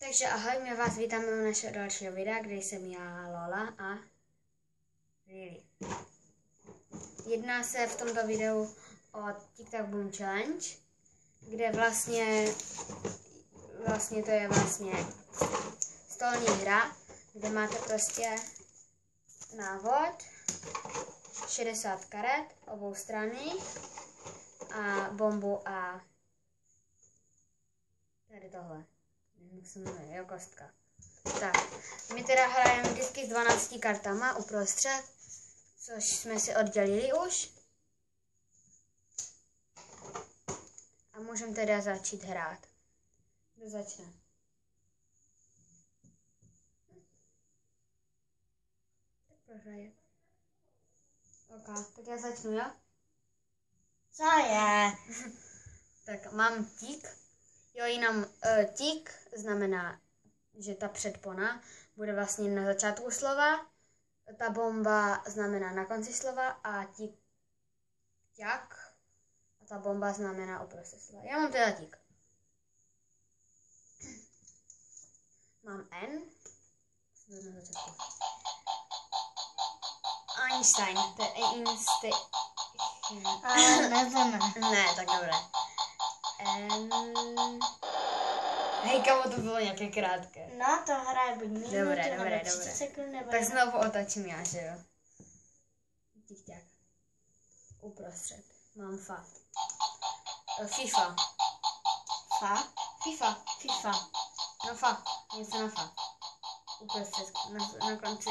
Takže ahoj, my vás vítáme u našeho dalšího videa, kde jsem já, Lola a Lily. Jedná se v tomto videu o TikTok Boom Challenge, kde vlastně to je stolní hra, kde máte prostě návod, 60 karet obou strany a bombu a tady tohle. Jak se jmenuje, jo, kostka. Tak, my teda hrajeme vždycky s 12 kartama uprostřed, což jsme si oddělili už. A můžeme teda začít hrát. Kdo začne? Tak prohraje. Ok, tak já začnu, jo? Co je? Tak mám tík. Jo, jenom tík znamená, že ta předpona bude vlastně na začátku slova, ta bomba znamená na konci slova a ťák a ta bomba znamená uprostřed slova. Já mám teda tík. Mám N. Na začátku. Einstein. To je Einstein. Ale nevíme. Ne, tak dobré. Hej, kamo, to bylo nějaké krátké. No, to hraje buď minutu, Dobré. 30 sekund, nebo... Tak znovu otočím já, že jo? Tik-tak. Uprostřed. Mám fa. FIFA. Fa? FIFA. No fa. Něco na fa. Uprostřed. Na konci.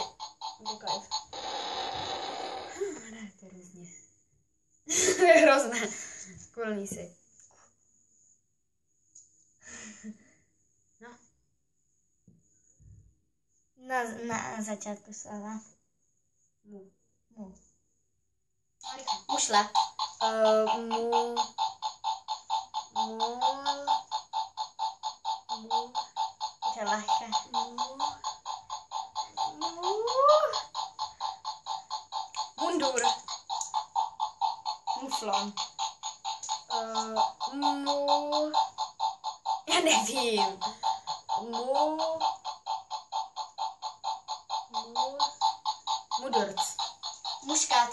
Kdekoliv. To je různě. To je hrozné. Kulní si. No. Na začátku slova. Mu. Mušle. Mu. To je lehké. Mundur. Muflon. Já nevím. Mudurc. Muškat.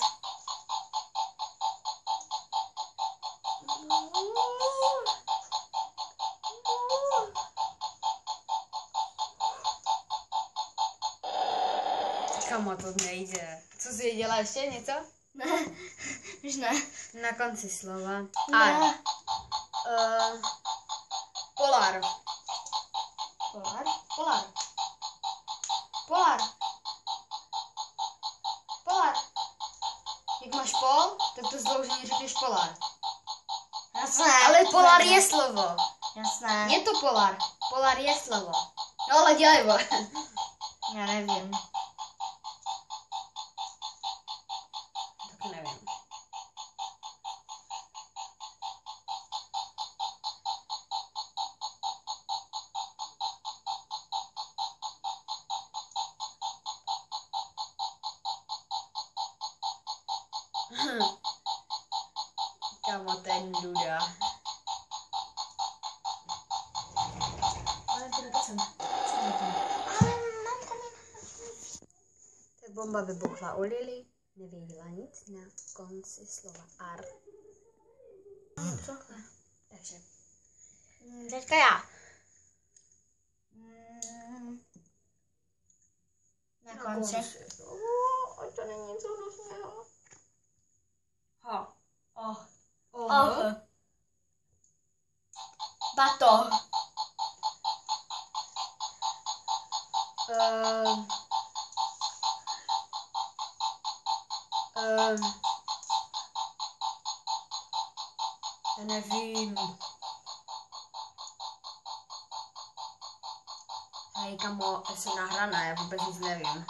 Kamo, to nejde. Co si dělá ještě něco? Ne, už ne. Na konci slova. Ne. Polar. Jak máš pol, tak to zlouženě řekneš polar. Jasné. Ale polar je slovo. Jasné. Je to polar. Polar je slovo. No ale dělej, vole. Já nevím. Taky nevím. Kamo, ten duda. Ale to docela. Tak bomba vybuchla u Lily, nevěděla nic na konci slova ar. Takže. Teďka já. Na konci. Ať to není něco hnusného. Batoh. Já nevím. Hej, kamo, jsi nahraná, já vůbec nic nevím.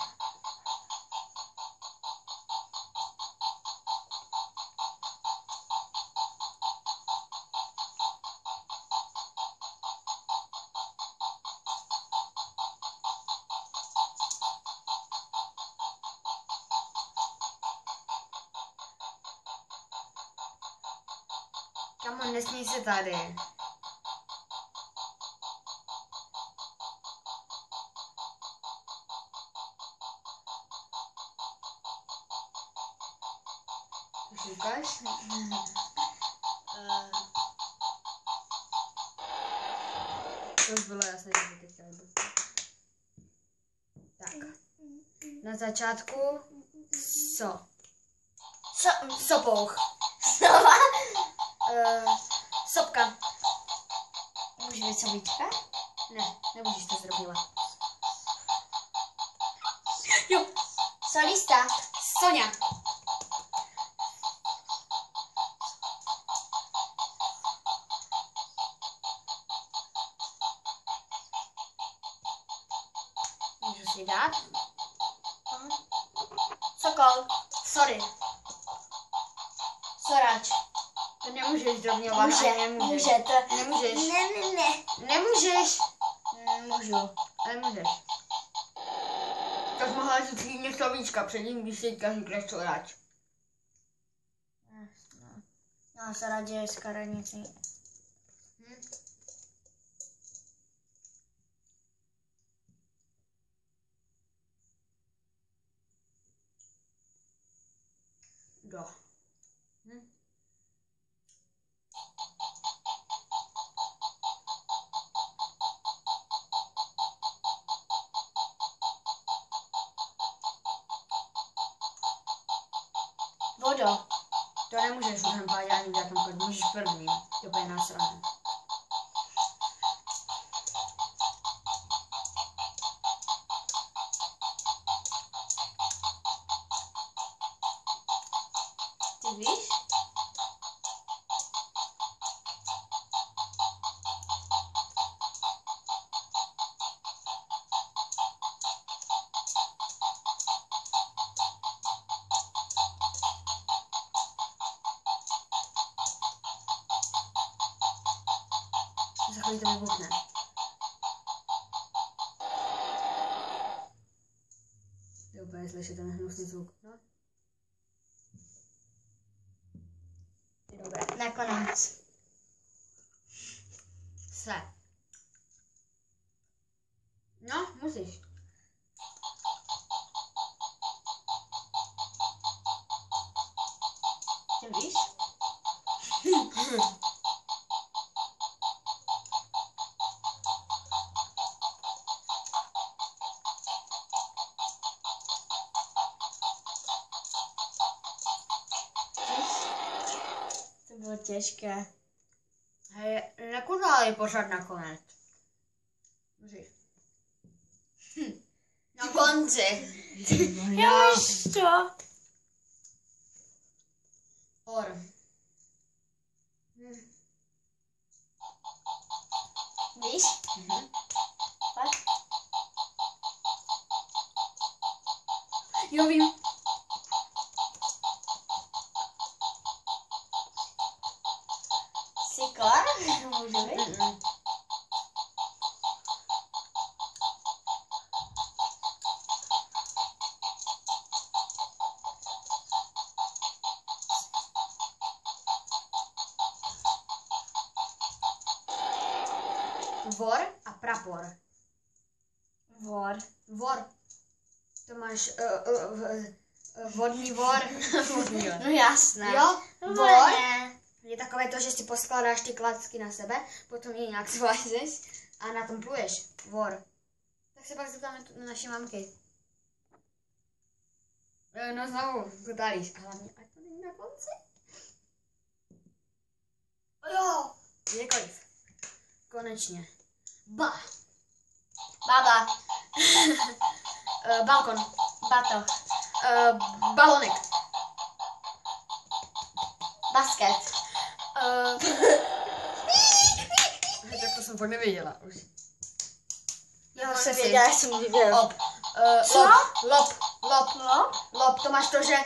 Kamo, nesmí se tady. Ukáž. To už bylo jasné, že by teďka nebyl. Tak. Na začátku sopouch. Znova? Sopka. Může být sobička? Ne, nemůžeš to zrobila. Jo. Solista. Soňa. Můžu si dát? Sokol. Sorry. Sorač. To nemůžeš zrovňovat. Může to. Nemůžeš. Ne. Nemůžeš. Můžu. Ale můžeš. To jsi mohla říct klidně slovíčka předtím, když teďka říkáš sorač. No, sorač je z karanicí. Do. Vodo. To nemůžeš už pádě ani dělat tam kod, můžeš první. To bude následné. Ty víš? Za chvíli to vybuchne. To je úplně slyšet ten hnusný zvuk. No. Je dobré. Nakonec. Se. No, musíš. Ty víš? To bylo těžké. Hej, nekudálej pořád nakonec. Musíš. Na konci. Já už to. Or. Víš? Fakt? Jo, vím. Sikor? Může být? Vor a prapor. Vor. Vor. To máš vodní vor. Vodní vor. No jasné. Jo, No vor ne. je takové to, že si poskládáš ty klacky na sebe, potom je nějak svážeš a na tom pluješ. Vor. Tak se pak zeptáme na naší mamky. No znovu, kutálíš. A hlavně, ať to není na konci. Jo, kdekoliv. Konečně. Baba. Balkon. Batoh. Balonek. Basket. Tak to jsem fakt nevěděla už. Já jsem věděla, že jsem viděla. Lop. Co? Lop. Lop, to máš to, že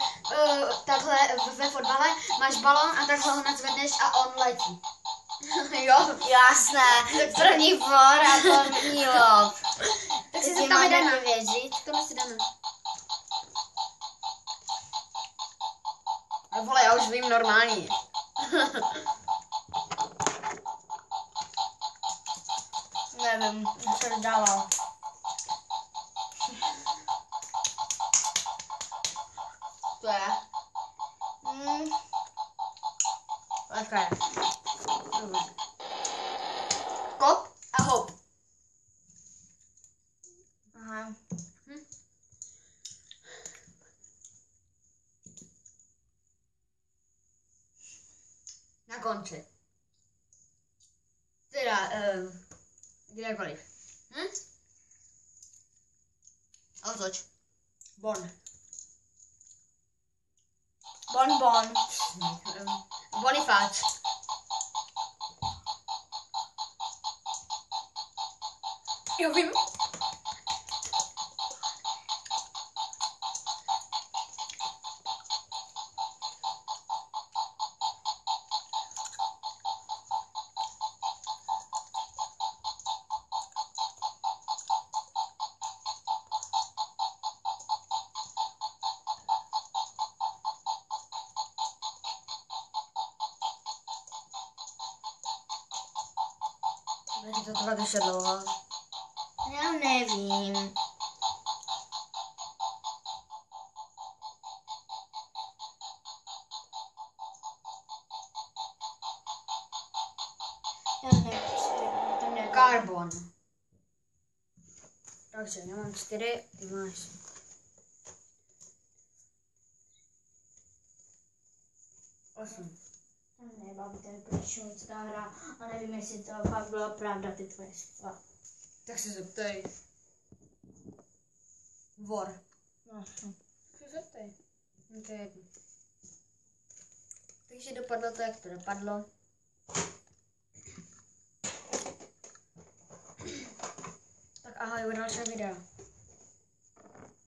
takhle ve fotbale máš balon a takhle ho nadzvedneš a on letí. Jo? Jasné. První vor a první lop. Tak si Ty zeptáme máme Dana. věřit. To si dáme. Ale vole, já už vím normální. Nevím, co to dával. To je. Avka je. Dobře. Kop a hop. Aha. Na konci. Teda, kdekoliv. Otoč. Bon. Bonbon. Bonifác. Jo, vím. Bude to trvat ještě dlouho. Já nevím. Já nevím, to nevím. Karbon. Takže já mám 4, ty máš. Osm. Ne, babi, to je prčunická hra a nevím, jestli to fakt byla pravda, ty tvoje slova. Tak se zeptej. Vor. No. Se zeptej. No to je jedno. Takže dopadlo to, jak to dopadlo. Tak ahoj, u dalšího videa.